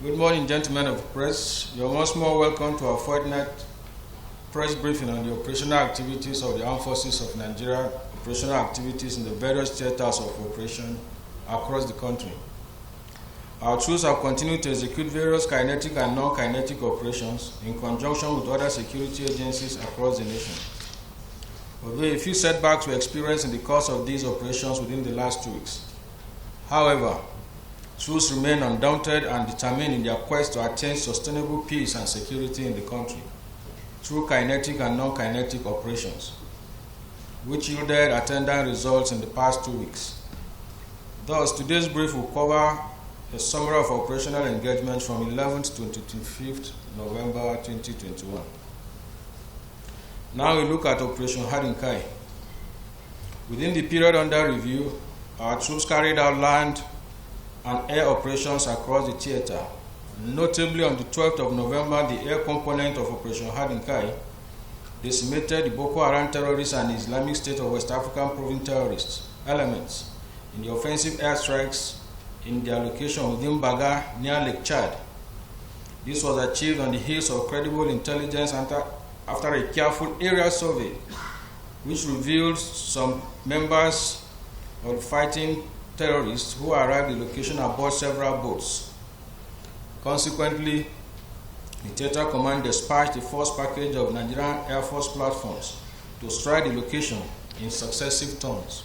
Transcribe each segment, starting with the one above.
Good morning, gentlemen of the press. You're once more welcome to our fortnight press briefing on the operational activities of the Armed Forces of Nigeria, operational activities in the various theaters of operation across the country. Our troops have continued to execute various kinetic and non-kinetic operations in conjunction with other security agencies across the nation. Although a few setbacks were experienced in the course of these operations within the last 2 weeks. However, troops remain undaunted and determined in their quest to attain sustainable peace and security in the country through kinetic and non-kinetic operations, which yielded attendant results in the past 2 weeks. Thus, today's brief will cover a summary of operational engagements from 11th to 25th November 2021. Now we look at Operation Hadin Kai. Within the period under review, our troops carried out land and air operations across the theater. Notably, on the 12th of November, the air component of Operation Hadin Kai decimated the Boko Haram terrorists and Islamic State of West African Province terrorists elements in the offensive airstrikes in their location within Baga near Lake Chad. This was achieved on the heels of credible intelligence after a careful area survey, which revealed some members of the fighting terrorists who arrived at the location aboard several boats. Consequently, the theater command dispatched the first package of Nigerian Air Force platforms to strike the location in successive turns,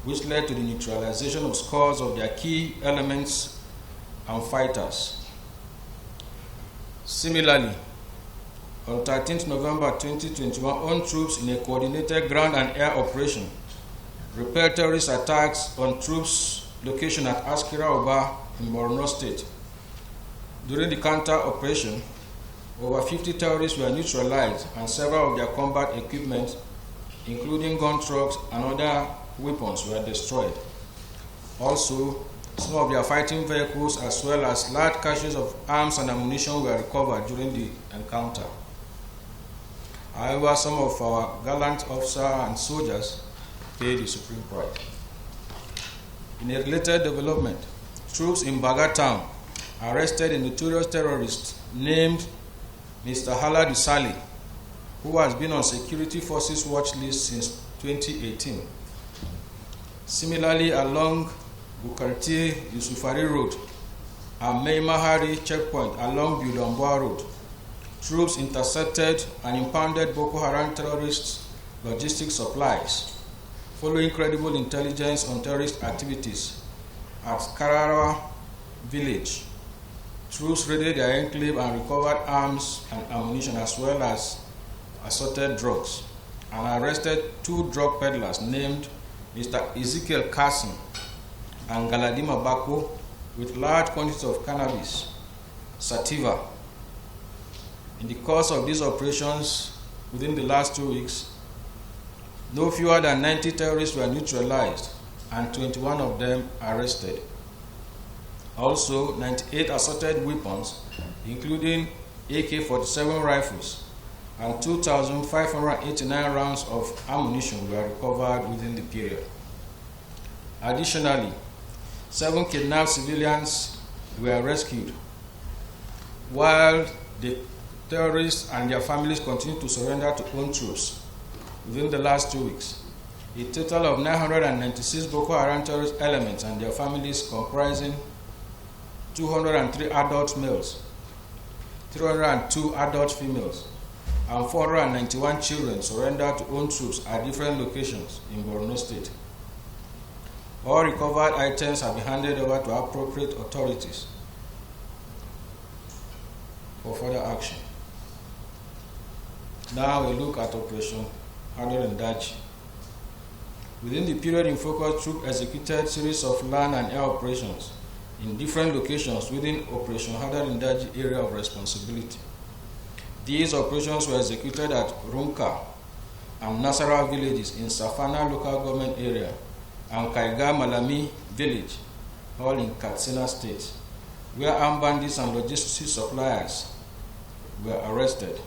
which led to the neutralization of scores of their key elements and fighters. Similarly, on 13th November 2021, armed troops in a coordinated ground and air operation repelled terrorist attacks on troops' location at Askira Oba in Borno State. During the counter operation, over 50 terrorists were neutralized and several of their combat equipment, including gun trucks and other weapons, were destroyed. Also, some of their fighting vehicles as well as large caches of arms and ammunition were recovered during the encounter. However, some of our gallant officers and soldiers paid the supreme price. In a related development, troops in Baga town arrested a notorious terrorist named Mr. Haladu Saleh, who has been on security forces watch list since 2018. Similarly, along Bukarti Yusufari Road and Meimahari checkpoint along Budambwa Road, troops intercepted and impounded Boko Haram terrorists' logistic supplies, following credible intelligence on terrorist activities at Kararawa village. Troops raided their enclave and recovered arms and ammunition as well as assorted drugs, and arrested 2 drug peddlers named Mr. Ezekiel Carson and Galadima Bako with large quantities of cannabis, sativa. In the course of these operations within the last 2 weeks, no fewer than 90 terrorists were neutralized and 21 of them arrested. Also, 98 assorted weapons, including AK-47 rifles and 2,589 rounds of ammunition, were recovered within the period. Additionally, 7 kidnapped civilians were rescued, while the terrorists and their families continued to surrender to own troops. Within the last 2 weeks, a total of 996 Boko Haram terrorist elements and their families, comprising 203 adult males, 302 adult females, and 491 children, surrendered to own troops at different locations in Borno State. All recovered items have been handed over to appropriate authorities for further action. Now we look at Operation Hadarin Daji. Within the period in focus, troops executed a series of land and air operations in different locations within Operation Hadarin Daji area of responsibility. These operations were executed at Runka and Nasarawa villages in Safana local government area and Kaiga Malami village, all in Katsina State, where armed bandits and logistics suppliers were arrested.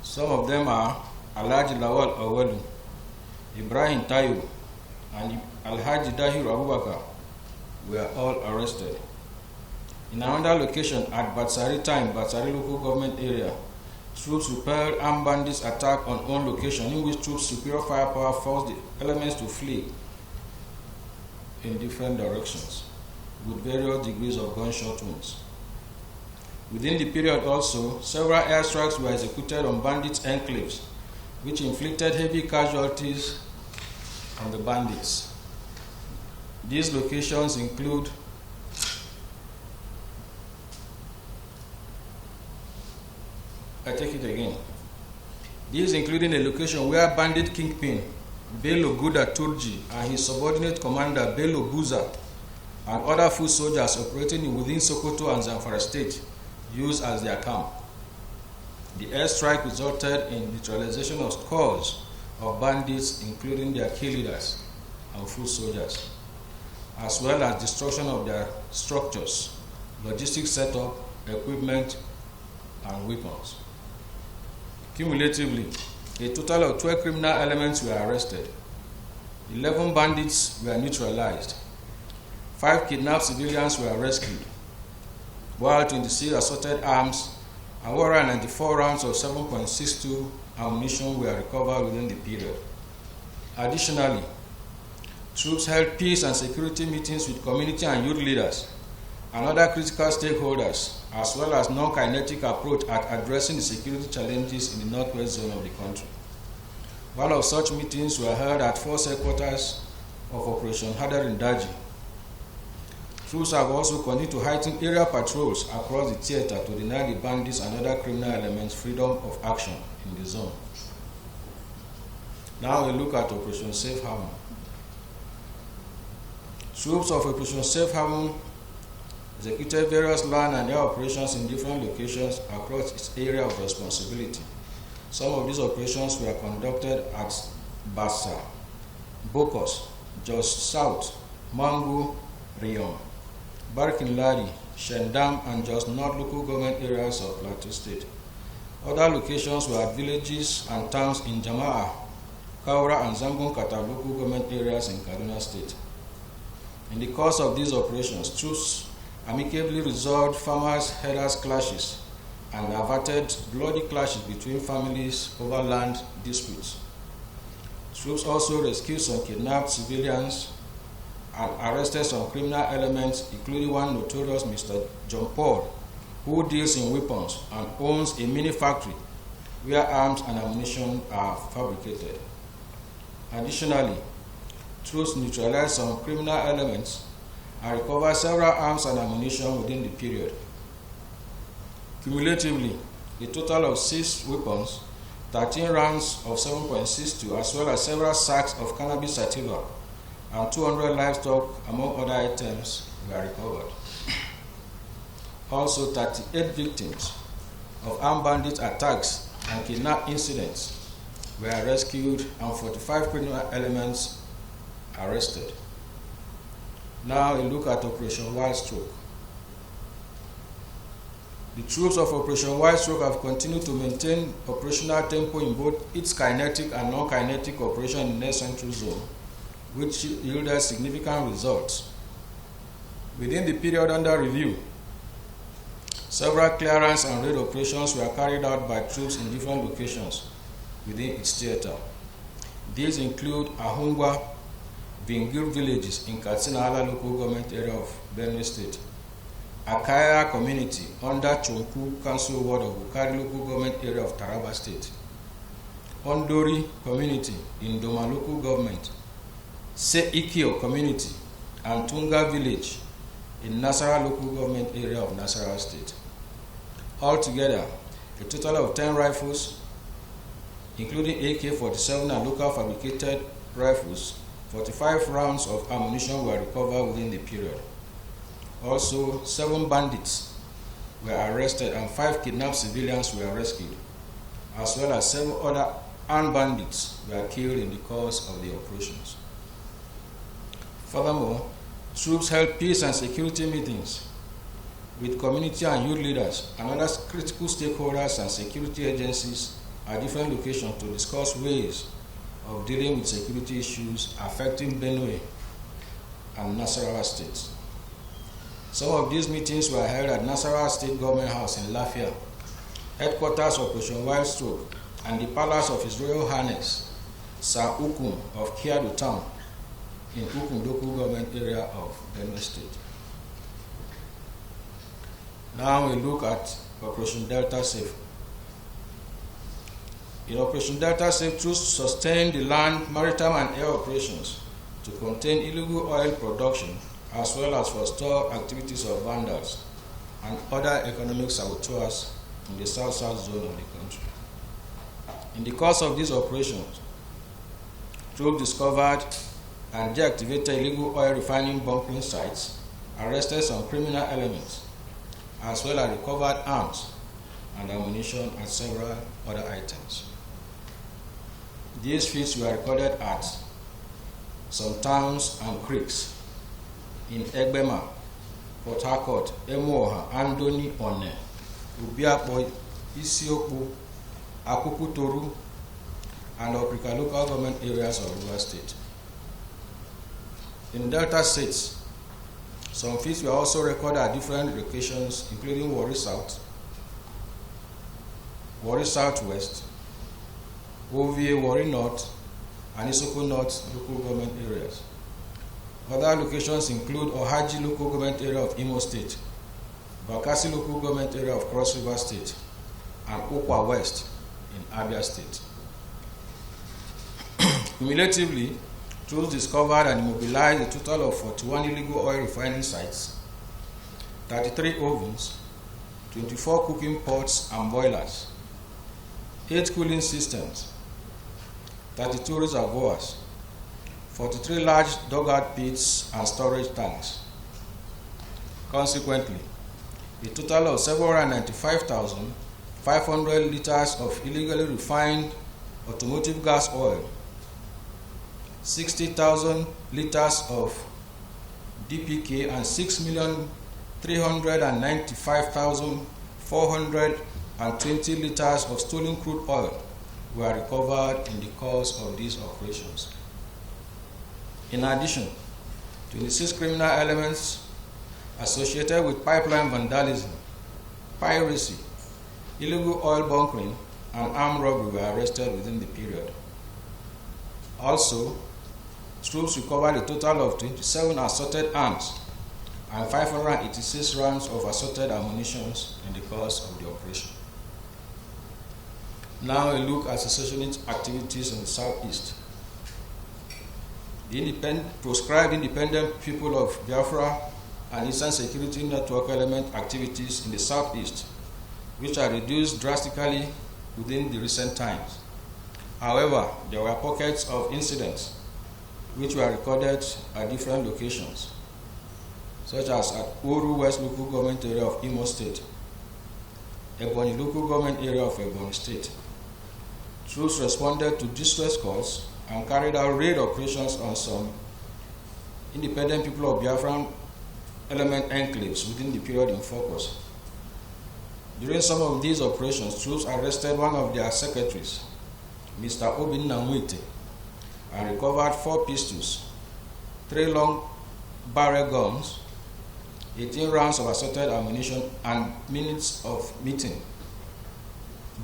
Some of them are Alhaji Lawal Awelu, Ibrahim Tayo, and Alhaji Dahir Abubakar were all arrested. In another location at Batsarita in Batsari local government area, troops repelled armed bandits' attack on own location, in which troops' superior firepower forced the elements to flee in different directions with various degrees of gunshot wounds. Within the period also, several airstrikes were executed on bandits' enclaves, which inflicted heavy casualties on the bandits. These locations include These including a location where bandit kingpin Bello Guda Turji and his subordinate commander Bello Buza and other foot soldiers operating within Sokoto and Zamfara state used as their camp. The airstrike resulted in neutralization of scores of bandits, including their key leaders and foot soldiers, as well as destruction of their structures, logistics setup, equipment, and weapons. Cumulatively, a total of 12 criminal elements were arrested. 11 bandits were neutralized. 5 kidnapped civilians were rescued, while 26 assorted arms and 194 rounds of 7.62 ammunition were recovered within the period. Additionally, troops held peace and security meetings with community and youth leaders and other critical stakeholders, as well as non-kinetic approach at addressing the security challenges in the northwest zone of the country. One of such meetings were held at Force Headquarters of Operation Hadarin Daji. Troops have also continued to heighten area patrols across the theater to deny the bandits and other criminal elements freedom of action in the zone. Now we look at Operation Safe Haven. Troops of Operation Safe Haven executed various land and air operations in different locations across its area of responsibility. Some of these operations were conducted at Bassa, Bokos, Jos South, Mangu, Rion, Barkin Ladi, Shendam, and Jos North local government areas of Plateau State. Other locations were at villages and towns in Jama'a, Kaura, and Zangon Kata local government areas in Kaduna State. In the course of these operations, troops amicably resolved farmers-herders clashes and averted bloody clashes between families over land disputes. Troops also rescued some kidnapped civilians and arrested some criminal elements, including one notorious Mr. John Paul, who deals in weapons and owns a mini factory where arms and ammunition are fabricated. Additionally, troops neutralized some criminal elements and recovered several arms and ammunition within the period. Cumulatively, a total of 6 weapons, 13 rounds of 7.62, as well as several sacks of cannabis sativa and 200 livestock, among other items, were recovered. Also, 38 victims of armed bandit attacks and kidnap incidents were rescued and 45 criminal elements arrested. Now a look at Operation Wild Stroke. The troops of Operation Wild Stroke have continued to maintain operational tempo in both its kinetic and non-kinetic operation in the central zone, which yielded significant results. Within the period under review, several clearance and raid operations were carried out by troops in different locations within its theater. These include Ahungwa, Bingil villages in Katsina local government area of Benue State, Akaya community under Chonku Council Ward of Bukari local government area of Taraba State, Ondori community in Doma local government, Seikio community and Tunga village in Nasarawa local government area of Nasarawa State. Altogether, a total of 10 rifles, including AK-47 and local fabricated rifles, 45 rounds of ammunition were recovered within the period. Also, 7 bandits were arrested and 5 kidnapped civilians were rescued, as well as 7 other armed bandits were killed in the course of the operations. Furthermore, troops held peace and security meetings with community and youth leaders and other critical stakeholders and security agencies at different locations to discuss ways of dealing with security issues affecting Benue and Nasarawa states. Some of these meetings were held at Nasarawa State Government House in Lafia, headquarters of Operation Whirl Stroke, and the palace of His Royal Highness Sir Ukum of Kiadu Town in Ukum local government area of Benue State. Now we look at Operation Delta Safe. In Operation Delta Safe, troops sustained the land, maritime, and air operations to contain illegal oil production as well as forestall activities of vandals and other economic saboteurs in the south-south zone of the country. In the course of these operations, troops discovered and deactivated illegal oil refining bunkering sites, arrested some criminal elements, as well as recovered arms and ammunition and several other items. These feats were recorded at some towns and creeks in Egbema, Port Harcourt, Emoha, Andoni, One, Ubiakbo, Isiokpo, Akukutoru, and Oprika local government areas of River State. In Delta states, some feats were also recorded at different locations, including Warri South, Warri Southwest, OVA, Warri North, and Isoko North local government areas. Other locations include Ohaji local government area of Imo State, Bakassi local government area of Cross River State, and Okwa West in Abia State. Cumulatively, troops discovered and immobilized a total of 41 illegal oil refining sites, 33 ovens, 24 cooking pots and boilers, 8 cooling systems, 32 reservoirs, 43 large dugout pits and storage tanks. Consequently, a total of 795,500 liters of illegally refined automotive gas oil, 60,000 liters of DPK, and 6,395,420 liters of stolen crude oil were recovered in the course of these operations. In addition, 26 criminal elements associated with pipeline vandalism, piracy, illegal oil bunkering, and armed robbery were arrested within the period. Also, troops recovered a total of 27 assorted arms and 586 rounds of assorted ammunition in the course of the operation. Now a look at secessionist activities in the southeast. The proscribed independent people of Biafra and Eastern Security Network element activities in the southeast, which are reduced drastically within the recent times. However, there were pockets of incidents which were recorded at different locations, such as at Oru West local government area of Imo State, Ebonyi local government area of Ebonyi State. Troops responded to distress calls and carried out raid operations on some independent people of Biafran element enclaves within the period in focus. During some of these operations, troops arrested one of their secretaries, Mr. Obin Namwite, and recovered 4 pistols, 3 long barrel guns, 18 rounds of assorted ammunition, and minutes of meeting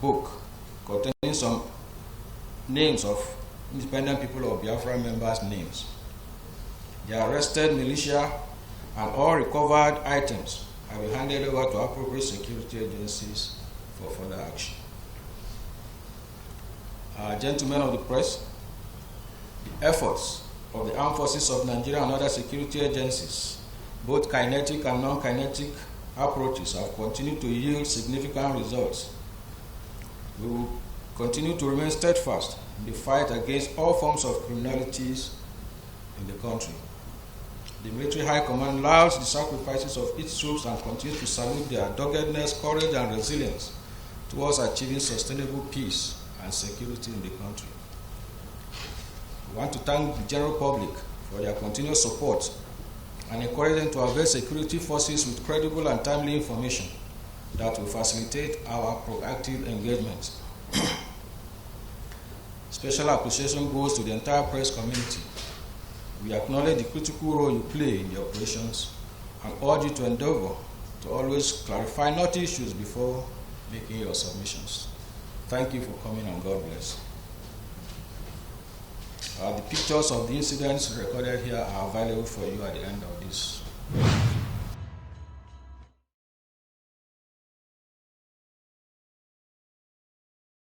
book containing some names of independent people of Biafra members' names. The arrested militia and all recovered items have been handed over to appropriate security agencies for further action. Gentlemen of the press, the efforts of the armed forces of Nigeria and other security agencies, both kinetic and non-kinetic approaches, have continued to yield significant results. We will continue to remain steadfast in the fight against all forms of criminalities in the country. The military high command lauds the sacrifices of its troops and continues to salute their doggedness, courage, and resilience towards achieving sustainable peace and security in the country. We want to thank the general public for their continued support and encourage them to avail security forces with credible and timely information that will facilitate our proactive engagement. Special appreciation goes to the entire press community. We acknowledge the critical role you play in the operations and urge you to endeavor to always clarify not issues before making your submissions. Thank you for coming, and God bless. The pictures of the incidents recorded here are available for you at the end of this.